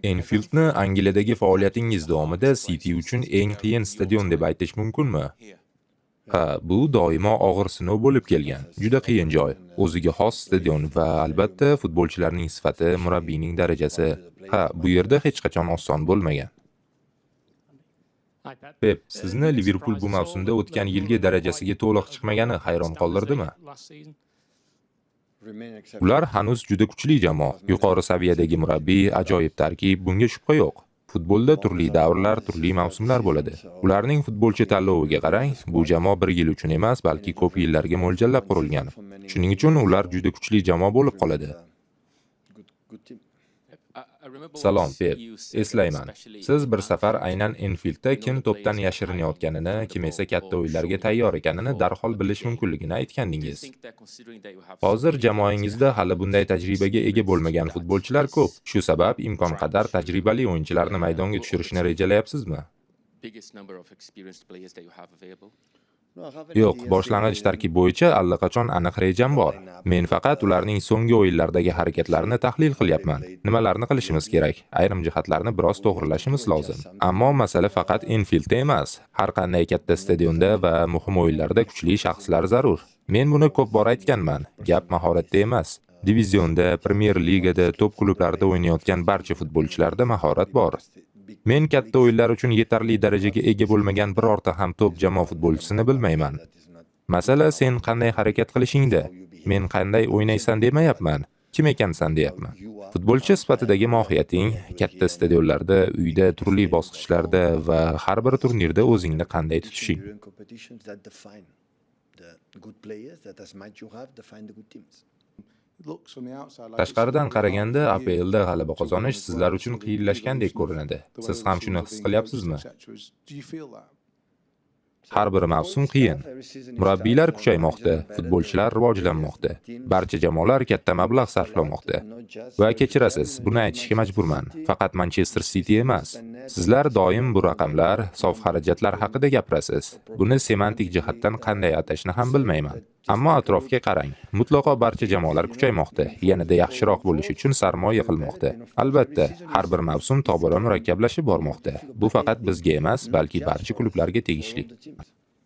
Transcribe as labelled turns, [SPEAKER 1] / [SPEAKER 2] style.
[SPEAKER 1] Enfieldni Angliyadagi faoliyatingiz davomida City uchun eng qiyin stadion deb aytish mumkinmi? Ha, bu doimo og'ir sinov bo'lib kelgan. Juda qiyin joy. O'ziga xos stadion va albatta futbolchilarning sifati, murabbiyning darajasi. Ha, bu yerda hech qachon oson bo'lmagan. Pep, sizni Liverpool bu mavsumda o'tgan yilgi darajasiga to'liq chiqmagani hayron qoldirdimi? Ular hanuz juda kuchli jamoa. Yuqori saviyadagi murabbiy, ajoyib tarkib, bunga shubha yo'q. Futbolda turli davrlar, turli mavsumlar bo'ladi. Ularning futbolchi tanloviga qarang, bu jamoa bir yil uchun emas, balki ko'p yillarga mo'ljallab qurilgan. Shuning uchun ular juda kuchli jamoa bo'lib qoladi. Salom, Pep. Eslayman. Siz bir safar aynan Enfieldda kim to'pdan yashirinayotganini, kim esa katta o'yinlarga tayyor ekanini darhol bilish mumkinligini aytgandingiz. Hozir jamoangizda hali bunday tajribaga ega bo'lmagan futbolchilar ko'p. Shu sabab imkon qadar tajribali o'yinchilarni maydonga tushirishni rejalayapsizmi? Yo'q, boshlang'ich tarkib bo'yicha allaqachon aniq rejam bor. Men faqat ularning so'nggi o'yinlardagi harakatlarini tahlil qilyapman. Nimalarni qilishimiz kerak? Ayrim jihatlarni biroz to'g'rilashimiz lozim. Ammo masala faqat Enfieldda emas. Har qanday katta stadionda va muhim o'yinlarda kuchli shaxslar zarur. Men buni ko'p bor aytganman. Gap mahoratda emas. Divizionda, Premier Ligada, top klublarida o'ynayotgan barcha futbolchilarda mahorat bor. Men katta o'yinlar uchun yetarli darajaga ega bo'lmagan birorta ham top jamoa futbolchisini bilmayman. Masala sen qanday harakat qilishingda. Men qanday o'ynaysan demayapman. Kim ekansan deyapman. Futbolchi sifatidagi mohiyating katta stadionlarda, uyda, turli bosqichlarda va har bir turnirda o'zingni qanday tutishing. Tashqaridan qaraganda APLda g'alaba qozonish sizlar uchun qiyinlashgandek ko'rinadi. Siz ham shuni his qilyapsizmi? Har bir mavsum qiyin. Murabbiylar kuchaymoqda, futbolchilar rivojlanmoqda. Barcha jamoalar katta mablag' sarflamoqda. Va kechirasiz, buni aytishga majburman. Faqat Manchester City emas. Sizlar doim bu raqamlar, sof xarajatlar haqida gapirasiz. Buni semantik jihatdan qanday atashni ham bilmayman. Ammo atrofga qarang. Mutlaqo barcha jamoalar kuchaymoqda. Yanada yaxshiroq bo'lish uchun sarmoya qilmoqda. Albatta, har bir mavsum tobora murakkablashib bormoqda. Bu faqat bizga emas, balki barcha klublarga tegishli.